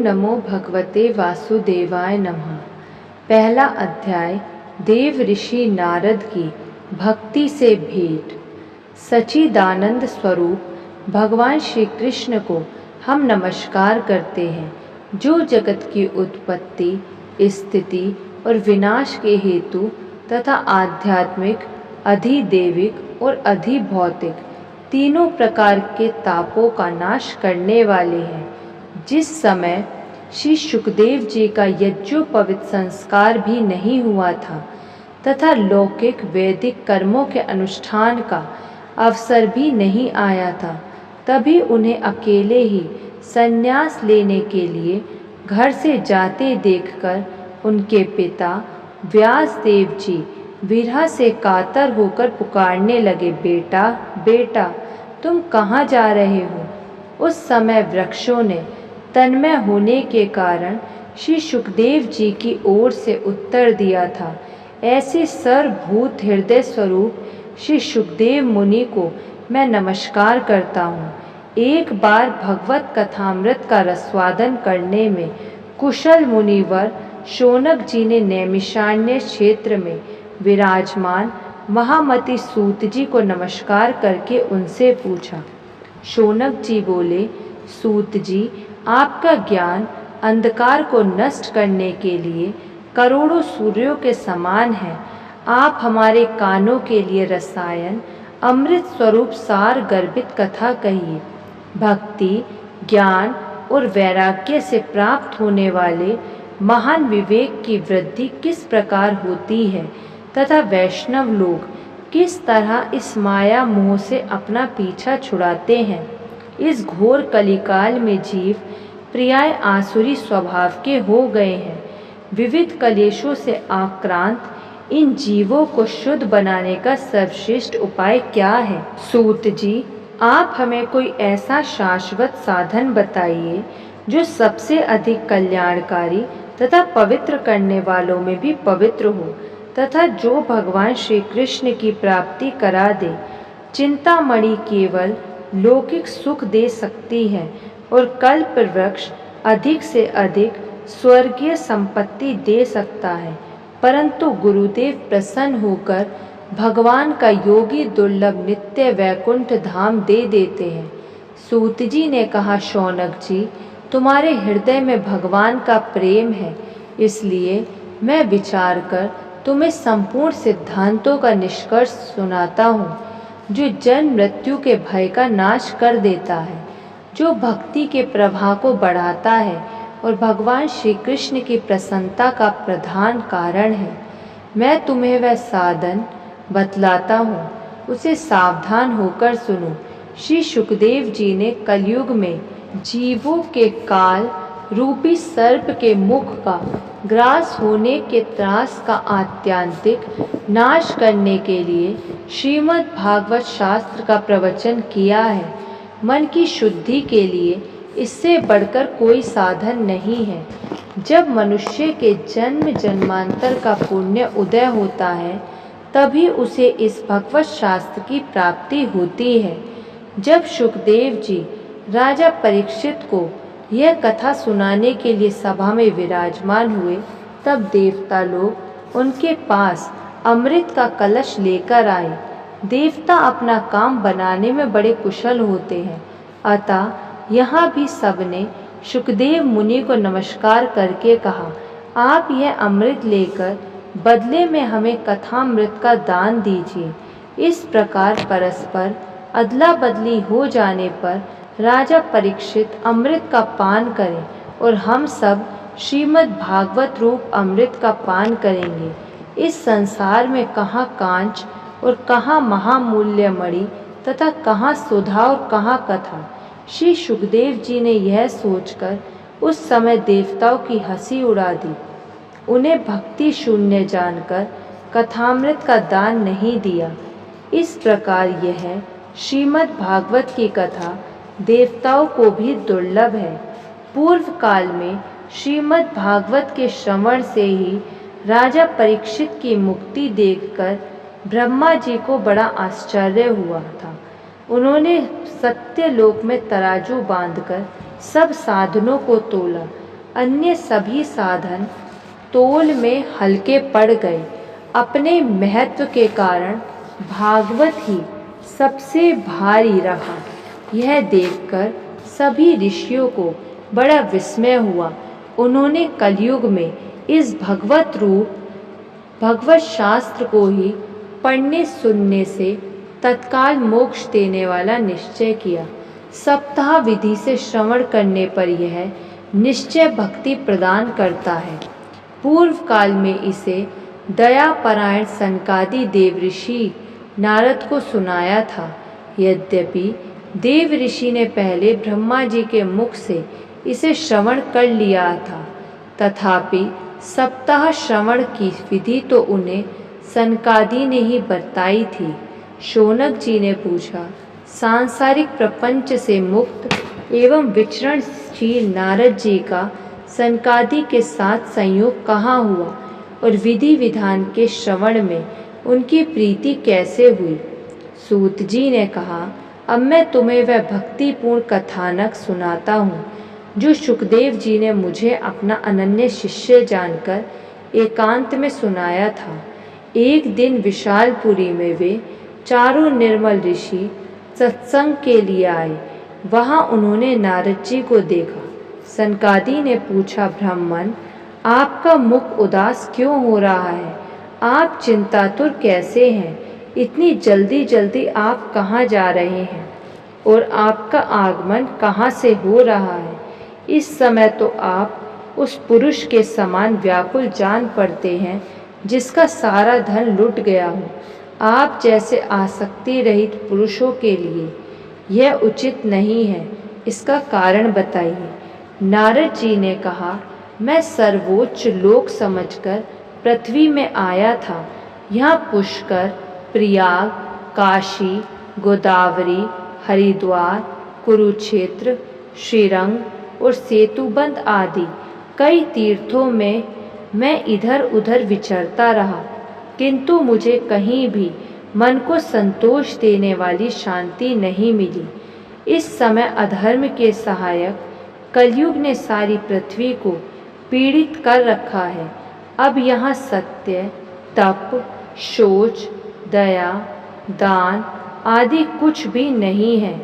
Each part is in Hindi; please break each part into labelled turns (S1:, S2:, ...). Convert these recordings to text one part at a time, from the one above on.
S1: नमो भगवते वासुदेवाय नमः। पहला अध्याय देव ऋषि नारद की भक्ति से भेंट। सच्चिदानंद स्वरूप भगवान श्री कृष्ण को हम नमस्कार करते हैं, जो जगत की उत्पत्ति, स्थिति और विनाश के हेतु तथा आध्यात्मिक, अधिदैविक और अधिभौतिक तीनों प्रकार के तापों का नाश करने वाले हैं। जिस समय श्री सुखदेव जी का यज्ञोपवीत संस्कार भी नहीं हुआ था तथा लौकिक वैदिक कर्मों के अनुष्ठान का अवसर भी नहीं आया था, तभी उन्हें अकेले ही संन्यास लेने के लिए घर से जाते देखकर उनके पिता व्यासदेव जी विरह से कातर होकर पुकारने लगे, बेटा बेटा तुम कहाँ जा रहे हो। उस समय वृक्षों ने तन्मय होने के कारण श्री सुखदेव जी की ओर से उत्तर दिया था, ऐसे सर्वभूत हृदय स्वरूप श्री सुखदेव मुनि को मैं नमस्कार करता हूँ। एक बार भगवत कथामृत का रसवादन करने में कुशल मुनिवर शौनक जी ने नैमिषारण्य क्षेत्र में विराजमान महामति सूत जी को नमस्कार करके उनसे पूछा। शौनक जी बोले, सूत जी, आपका ज्ञान अंधकार को नष्ट करने के लिए करोड़ों सूर्यों के समान है। आप हमारे कानों के लिए रसायन अमृत स्वरूप सार गर्भित कथा कहिए। भक्ति, ज्ञान और वैराग्य से प्राप्त होने वाले महान विवेक की वृद्धि किस प्रकार होती है तथा वैष्णव लोग किस तरह इस माया मोह से अपना पीछा छुड़ाते हैं। इस घोर कलिकाल में जीव प्रियाय आसुरी स्वभाव के हो गए हैं। विविध कलेशों से आक्रांत इन जीवों को शुद्ध बनाने का सर्वश्रेष्ठ उपाय क्या है। सूत जी, आप हमें कोई ऐसा शाश्वत साधन बताइए जो सबसे अधिक कल्याणकारी तथा पवित्र करने वालों में भी पवित्र हो तथा जो भगवान श्री कृष्ण की प्राप्ति करा दे। चिंतामणि केवल लौकिक सुख दे सकती है और कल्प वृक्ष अधिक से अधिक स्वर्गीय संपत्ति दे सकता है, परंतु गुरुदेव प्रसन्न होकर भगवान का योगी दुर्लभ नित्य वैकुंठ धाम दे देते हैं। सूत जी ने कहा, शौनक जी, तुम्हारे हृदय में भगवान का प्रेम है, इसलिए मैं विचार कर तुम्हें संपूर्ण सिद्धांतों का निष्कर्ष सुनाता हूँ, जो जन्म मृत्यु के भय का नाश कर देता है, जो भक्ति के प्रवाह को बढ़ाता है और भगवान श्री कृष्ण की प्रसन्नता का प्रधान कारण है। मैं तुम्हें वह साधन बतलाता हूँ, उसे सावधान होकर सुनो। श्री सुखदेव जी ने कलयुग में जीवों के काल रूपी सर्प के मुख का ग्रास होने के त्रास का आत्यंतिक नाश करने के लिए श्रीमद् भागवत शास्त्र का प्रवचन किया है। मन की शुद्धि के लिए इससे बढ़कर कोई साधन नहीं है। जब मनुष्य के जन्म जन्मांतर का पुण्य उदय होता है, तभी उसे इस भगवत शास्त्र की प्राप्ति होती है। जब सुखदेव जी राजा परीक्षित को यह कथा सुनाने के लिए सभा में विराजमान हुए, तब देवता लोग उनके पास अमृत का कलश लेकर आए। देवता अपना काम बनाने में बड़े कुशल होते हैं, अतः यहाँ भी सबने सुखदेव मुनि को नमस्कार करके कहा, आप यह अमृत लेकर बदले में हमें कथामृत का दान दीजिए। इस प्रकार परस्पर अदला बदली हो जाने पर राजा परीक्षित अमृत का पान करें और हम सब श्रीमद् भागवत रूप अमृत का पान करेंगे। इस संसार में कहाँ कांच और कहाँ महामूल्य मणि तथा कहाँ सुधा और कहाँ कथा। श्री सुखदेव जी ने यह सोचकर उस समय देवताओं की हंसी उड़ा दी। उन्हें भक्ति शून्य जानकर कथामृत का दान नहीं दिया। इस प्रकार यह श्रीमद् भागवत की कथा देवताओं को भी दुर्लभ है। पूर्व काल में श्रीमद् भागवत के श्रवण से ही राजा परीक्षित की मुक्ति देखकर ब्रह्मा जी को बड़ा आश्चर्य हुआ था। उन्होंने सत्यलोक में तराजू बांधकर सब साधनों को तोला। अन्य सभी साधन तोल में हल्के पड़ गए। अपने महत्व के कारण भागवत ही सबसे भारी रहा। यह देखकर सभी ऋषियों को बड़ा विस्मय हुआ। उन्होंने कलयुग में इस भगवत शास्त्र को ही पढ़ने सुनने से तत्काल मोक्ष देने वाला निश्चय किया। सप्ताह विधि से श्रवण करने पर यह निश्चय भक्ति प्रदान करता है। पूर्व काल में इसे दयापरायण सनकादि देवऋषि नारद को सुनाया था। यद्यपि देव ऋषि ने पहले ब्रह्मा जी के मुख से इसे श्रवण कर लिया था, तथापि सप्ताह श्रवण की विधि तो उन्हें सनकादि ने ही बताई थी। शौनक जी ने पूछा, सांसारिक प्रपंच से मुक्त एवं विचरणशील नारद जी का सनकादि के साथ संयोग कहाँ हुआ और विधि विधान के श्रवण में उनकी प्रीति कैसे हुई? सूत जी ने कहा, अब मैं तुम्हें वह भक्तिपूर्ण कथानक सुनाता हूँ जो सुखदेव जी ने मुझे अपना अनन्य शिष्य जानकर एकांत में सुनाया था। एक दिन विशालपुरी में वे चारों निर्मल ऋषि सत्संग के लिए आए। वहाँ उन्होंने नारद जी को देखा। सनकादि ने पूछा, ब्राह्मण, आपका मुख उदास क्यों हो रहा है? आप चिंतातुर कैसे हैं? इतनी जल्दी जल्दी आप कहाँ जा रहे हैं और आपका आगमन कहाँ से हो रहा है? इस समय तो आप उस पुरुष के समान व्याकुल जान पड़ते हैं जिसका सारा धन लुट गया हो। आप जैसे आसक्ति रहित पुरुषों के लिए यह उचित नहीं है। इसका कारण बताइए। नारद जी ने कहा, मैं सर्वोच्च लोक समझकर पृथ्वी में आया था। यहाँ पुष्कर, प्रयाग, काशी, गोदावरी, हरिद्वार, कुरुक्षेत्र, श्रीरंग और सेतुबंद आदि कई तीर्थों में मैं इधर उधर विचरता रहा, किंतु मुझे कहीं भी मन को संतोष देने वाली शांति नहीं मिली। इस समय अधर्म के सहायक कलयुग ने सारी पृथ्वी को पीड़ित कर रखा है। अब यहाँ सत्य, तप, शौच, दया, दान आदि कुछ भी नहीं है।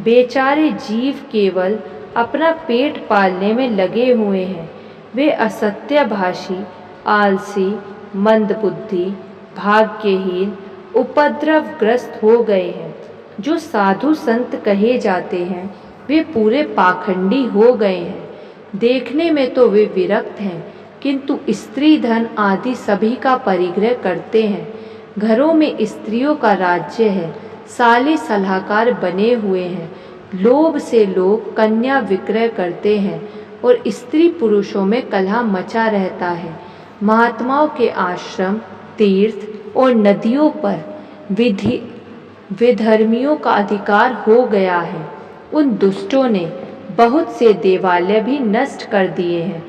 S1: बेचारे जीव केवल अपना पेट पालने में लगे हुए हैं। वे असत्यभाषी, आलसी, मंदबुद्धि, भाग्यहीन, उपद्रवग्रस्त हो गए हैं। जो साधु संत कहे जाते हैं वे पूरे पाखंडी हो गए हैं। देखने में तो वे विरक्त हैं, किंतु स्त्री धन आदि सभी का परिग्रह करते हैं। घरों में स्त्रियों का राज्य है। साले सलाहकार बने हुए हैं। लोभ से लोग कन्या विक्रय करते हैं और स्त्री पुरुषों में कलह मचा रहता है। महात्माओं के आश्रम, तीर्थ और नदियों पर विधर्मियों का अधिकार हो गया है। उन दुष्टों ने बहुत से देवालय भी नष्ट कर दिए हैं।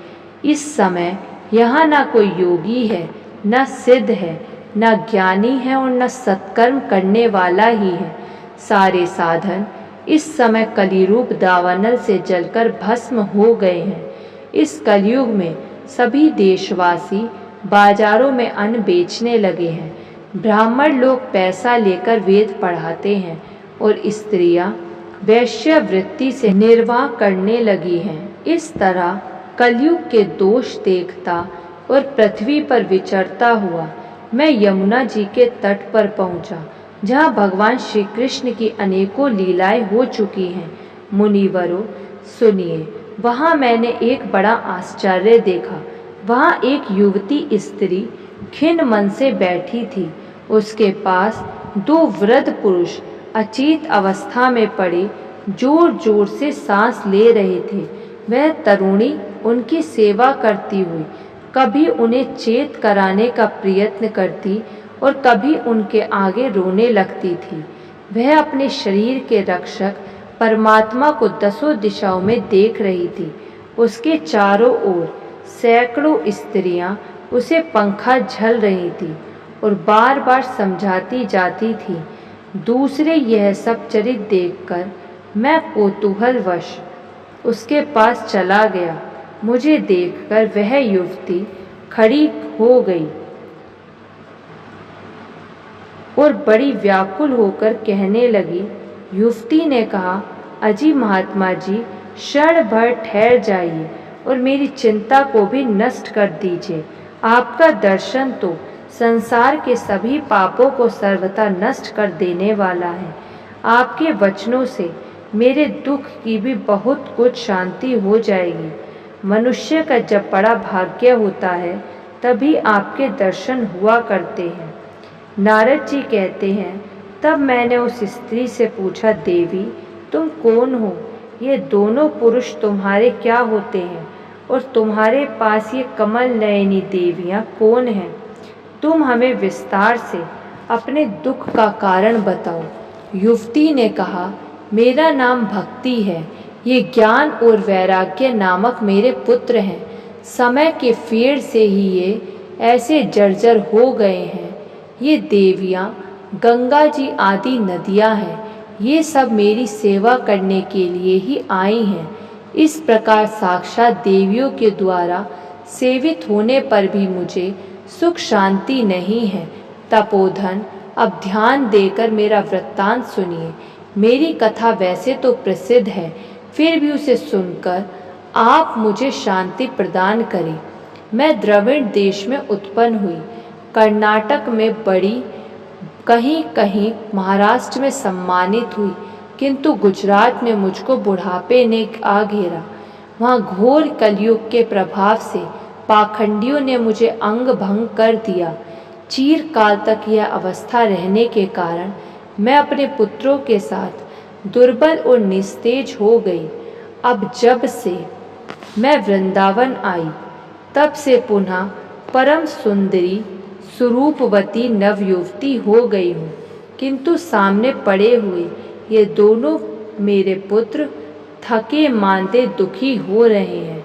S1: इस समय यहाँ न कोई योगी है, न सिद्ध है, न ज्ञानी है और न सत्कर्म करने वाला ही है। सारे साधन इस समय कलिरूप दावानल से जलकर भस्म हो गए हैं। इस कलयुग में सभी देशवासी बाजारों में अन्न बेचने लगे हैं। ब्राह्मण लोग पैसा लेकर वेद पढ़ाते हैं और स्त्रियां वैश्यवृत्ति से निर्वाह करने लगी हैं। इस तरह कलयुग के दोष देखता और पृथ्वी पर विचरता हुआ मैं यमुना जी के तट पर पहुंचा, जहां भगवान श्री कृष्ण की अनेकों लीलाएं हो चुकी हैं। मुनिवरों, सुनिए, वहां मैंने एक बड़ा आश्चर्य देखा। वहां एक युवती स्त्री खिन्न मन से बैठी थी। उसके पास दो वृद्ध पुरुष अचेत अवस्था में पड़े जोर जोर से सांस ले रहे थे। वह तरुणी उनकी सेवा करती हुई कभी उन्हें चेत कराने का प्रयत्न करती और कभी उनके आगे रोने लगती थी। वह अपने शरीर के रक्षक परमात्मा को दसों दिशाओं में देख रही थी। उसके चारों ओर सैकड़ों स्त्रियां उसे पंखा झल रही थी और बार बार समझाती जाती थी। दूसरे यह सब चरित देखकर मैं कौतूहलवश उसके पास चला गया मुझे देखकर वह युवती खड़ी हो गई और बड़ी व्याकुल होकर कहने लगी। युवती ने कहा, अजी महात्मा जी, क्षण भर ठहर जाइए और मेरी चिंता को भी नष्ट कर दीजिए। आपका दर्शन तो संसार के सभी पापों को सर्वथा नष्ट कर देने वाला है। आपके वचनों से मेरे दुख की भी बहुत कुछ शांति हो जाएगी। मनुष्य का जब बड़ा भाग्य होता है तभी आपके दर्शन हुआ करते हैं। नारद जी कहते हैं, तब मैंने उस स्त्री से पूछा, देवी तुम कौन हो? ये दोनों पुरुष तुम्हारे क्या होते हैं और तुम्हारे पास ये कमल नयनी देवियाँ कौन हैं? तुम हमें विस्तार से अपने दुख का कारण बताओ। युवती ने कहा, मेरा नाम भक्ति है। ये ज्ञान और वैराग्य नामक मेरे पुत्र हैं। समय के फेर से ही ये ऐसे जर्जर हो गए हैं। ये देवियाँ गंगा जी आदि नदियाँ हैं। ये सब मेरी सेवा करने के लिए ही आई हैं। इस प्रकार साक्षात देवियों के द्वारा सेवित होने पर भी मुझे सुख शांति नहीं है। तपोधन, अब ध्यान देकर मेरा वृत्तांत सुनिए। मेरी कथा वैसे तो प्रसिद्ध है, फिर भी उसे सुनकर आप मुझे शांति प्रदान करें। मैं द्रविड़ देश में उत्पन्न हुई, कर्नाटक में बड़ी, कहीं कहीं महाराष्ट्र में सम्मानित हुई, किंतु गुजरात में मुझको बुढ़ापे ने आ घेरा। वहाँ घोर कलयुग के प्रभाव से पाखंडियों ने मुझे अंग भंग कर दिया। चीरकाल तक यह अवस्था रहने के कारण मैं अपने पुत्रों के साथ दुर्बल और निस्तेज हो गई। अब जब से मैं वृंदावन आई तब से पुनः परम सुंदरी स्वरूपवती नवयुवती हो गई हूँ, किंतु सामने पड़े हुए ये दोनों मेरे पुत्र थके मांदे दुखी हो रहे हैं।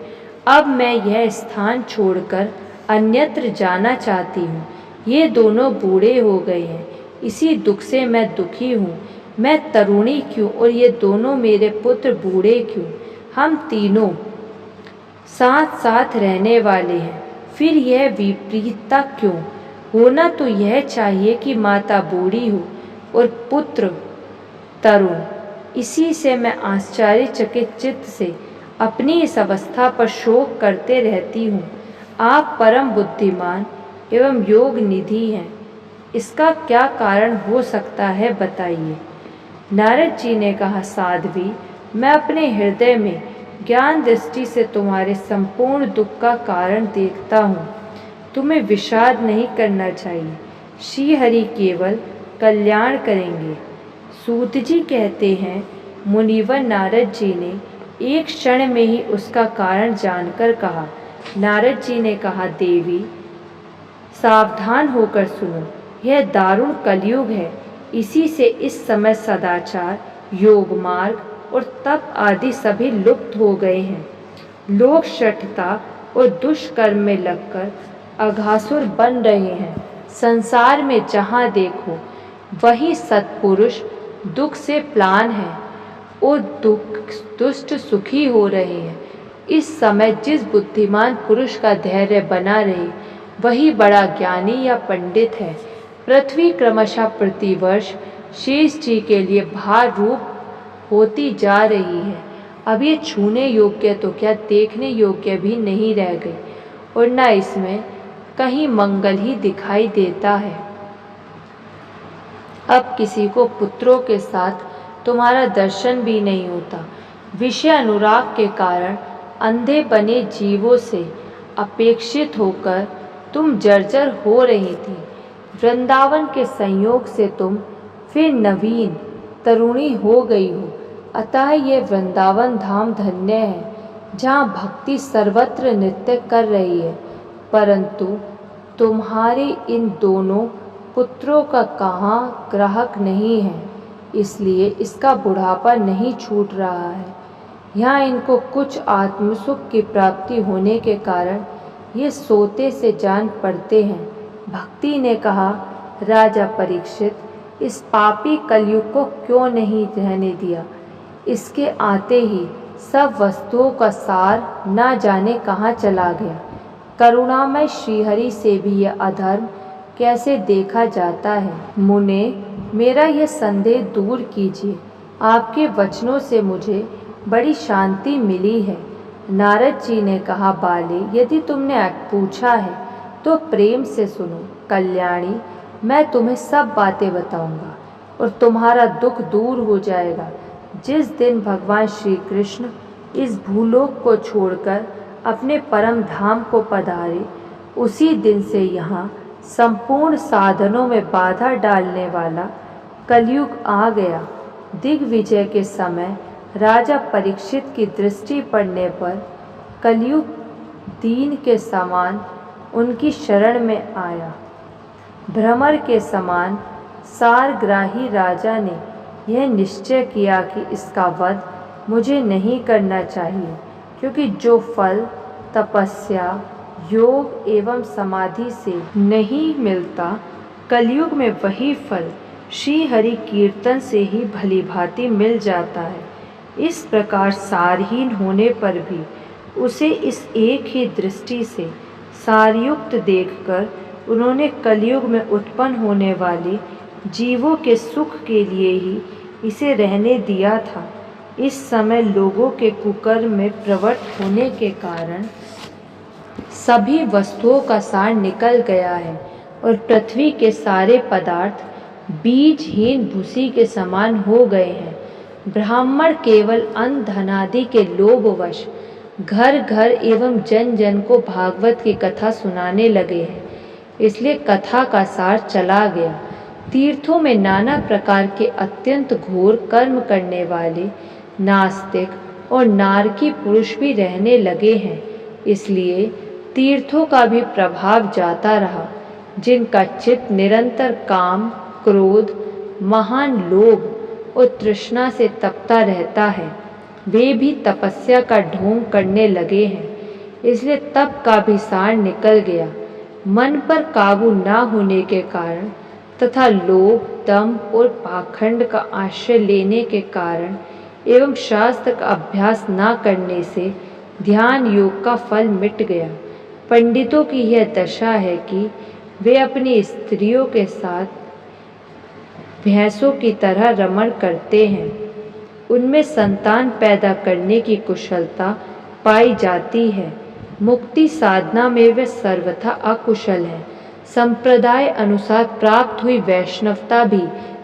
S1: अब मैं यह स्थान छोड़कर अन्यत्र जाना चाहती हूँ। ये दोनों बूढ़े हो गए हैं, इसी दुख से मैं दुखी हूँ। मैं तरुणी क्यों और ये दोनों मेरे पुत्र बूढ़े क्यों? हम तीनों साथ साथ रहने वाले हैं, फिर यह विपरीतता क्यों? होना तो यह चाहिए कि माता बूढ़ी हो और पुत्र तरुण। इसी से मैं आश्चर्यचकित चित्त से अपनी इस अवस्था पर शोक करते रहती हूँ। आप परम बुद्धिमान एवं योग निधि हैं, इसका क्या कारण हो सकता है, बताइए। नारद जी ने कहा, साध्वी, मैं अपने हृदय में ज्ञान दृष्टि से तुम्हारे संपूर्ण दुख का कारण देखता हूँ। तुम्हें विषाद नहीं करना चाहिए। श्री हरि केवल कल्याण करेंगे। सूत जी कहते हैं, मुनिवर नारद जी ने एक क्षण में ही उसका कारण जानकर कहा। नारद जी ने कहा, देवी सावधान होकर सुनो, यह दारुण कलयुग है। इसी से इस समय सदाचार, योग मार्ग और तप आदि सभी लुप्त हो गए हैं। लोग शठता और दुष्कर्म में लगकर अघासुर बन रहे हैं। संसार में जहाँ देखो वही सत्पुरुष दुख से प्लान है और दुष्ट सुखी हो रहे हैं। इस समय जिस बुद्धिमान पुरुष का धैर्य बना रहे वही बड़ा ज्ञानी या पंडित है। पृथ्वी क्रमशः प्रतिवर्ष शेष जी के लिए भार रूप होती जा रही है। अब ये छूने योग्य तो क्या देखने योग्य भी नहीं रह गई और न इसमें कहीं मंगल ही दिखाई देता है। अब किसी को पुत्रों के साथ तुम्हारा दर्शन भी नहीं होता। विषय अनुराग के कारण अंधे बने जीवों से अपेक्षित होकर तुम जर्जर हो रही थी। वृंदावन के संयोग से तुम फिर नवीन तरुणी हो गई हो। अतः ये वृंदावन धाम धन्य है, जहाँ भक्ति सर्वत्र नृत्य कर रही है। परंतु तुम्हारे इन दोनों पुत्रों का कहाँ ग्राहक नहीं है, इसलिए इसका बुढ़ापा नहीं छूट रहा है। यहाँ इनको कुछ आत्मसुख की प्राप्ति होने के कारण ये सोते से जान पड़ते हैं। भक्ति ने कहा, राजा परीक्षित, इस पापी कलयुग को क्यों नहीं रहने दिया? इसके आते ही सब वस्तुओं का सार ना जाने कहाँ चला गया। करुणामय श्रीहरि से भी यह अधर्म कैसे देखा जाता है। मुने, मेरा यह संदेह दूर कीजिए। आपके वचनों से मुझे बड़ी शांति मिली है। नारद जी ने कहा, बाले, यदि तुमने पूछा है तो प्रेम से सुनो। कल्याणी, मैं तुम्हें सब बातें बताऊंगा और तुम्हारा दुख दूर हो जाएगा। जिस दिन भगवान श्री कृष्ण इस भूलोक को छोड़कर अपने परम धाम को पधारे, उसी दिन से यहाँ संपूर्ण साधनों में बाधा डालने वाला कलयुग आ गया। दिग्विजय के समय राजा परीक्षित की दृष्टि पड़ने पर कलयुग दीन के समान उनकी शरण में आया। भ्रमर के समान सारग्राही राजा ने यह निश्चय किया कि इसका वध मुझे नहीं करना चाहिए, क्योंकि जो फल तपस्या, योग एवं समाधि से नहीं मिलता, कलयुग में वही फल श्री हरि कीर्तन से ही भली भांति मिल जाता है। इस प्रकार सारहीन होने पर भी उसे इस एक ही दृष्टि से सारयुक्त देखकर उन्होंने कलयुग में उत्पन्न होने वाले जीवों के सुख के लिए ही इसे रहने दिया था। इस समय लोगों के कुकर्म में प्रवृत्त होने के कारण सभी वस्तुओं का सार निकल गया है और पृथ्वी के सारे पदार्थ बीजहीन भूसी के समान हो गए हैं। ब्राह्मण केवल अन्न धनादि के लोभवश घर घर एवं जन जन को भागवत की कथा सुनाने लगे हैं, इसलिए कथा का सार चला गया। तीर्थों में नाना प्रकार के अत्यंत घोर कर्म करने वाले नास्तिक और नारकी पुरुष भी रहने लगे हैं, इसलिए तीर्थों का भी प्रभाव जाता रहा। जिनका चित्त निरंतर काम, क्रोध, महान लोभ और तृष्णा से तपता रहता है, वे भी तपस्या का ढोंग करने लगे हैं, इसलिए तप का भी सार निकल गया। मन पर काबू ना होने के कारण तथा लोभ, दंभ और पाखंड का आश्रय लेने के कारण एवं शास्त्र का अभ्यास ना करने से ध्यान योग का फल मिट गया। पंडितों की यह दशा है कि वे अपनी स्त्रियों के साथ भैंसों की तरह रमण करते हैं। उनमें संतान पैदा करने की कुशलता पाई जाती है। मुक्ति साधना में वे सर्वथा अकुशल हैं। संप्रदाय अनुसार प्राप्त हुई वैष्णवता भी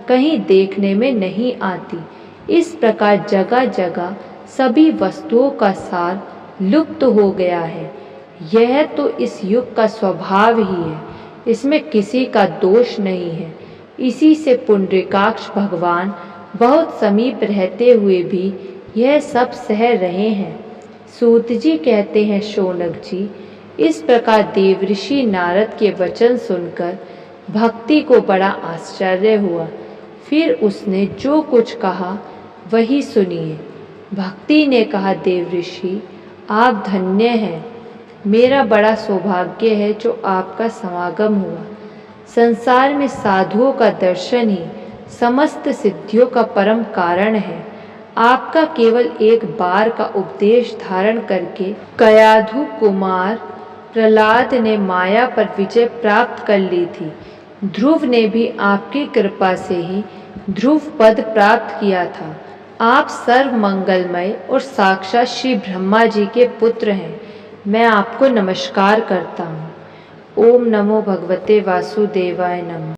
S1: कहीं देखने में नहीं आती। इस प्रकार जगह जगह सभी वस्तुओं का सार लुप्त हो गया है। यह तो इस युग का स्वभाव ही है, इसमें किसी का दोष नहीं है। इसी से पुंडरीकाक्ष भगवान बहुत समीप रहते हुए भी यह सब सह रहे हैं। सूत जी कहते हैं, शौनक जी, इस प्रकार देवऋषि नारद के वचन सुनकर भक्ति को बड़ा आश्चर्य हुआ। फिर उसने जो कुछ कहा वही सुनिए। भक्ति ने कहा, देवऋषि, आप धन्य हैं। मेरा बड़ा सौभाग्य है जो आपका समागम हुआ। संसार में साधुओं का दर्शन ही समस्त सिद्धियों का परम कारण है। आपका केवल एक बार का उपदेश धारण करके कयाधु कुमार प्रहलाद ने माया पर विजय प्राप्त कर ली थी। ध्रुव ने भी आपकी कृपा से ही ध्रुव पद प्राप्त किया था। आप सर्व मंगलमय और साक्षात श्री ब्रह्मा जी के पुत्र हैं। मैं आपको नमस्कार करता हूँ। ओम नमो भगवते वासुदेवाय नमः।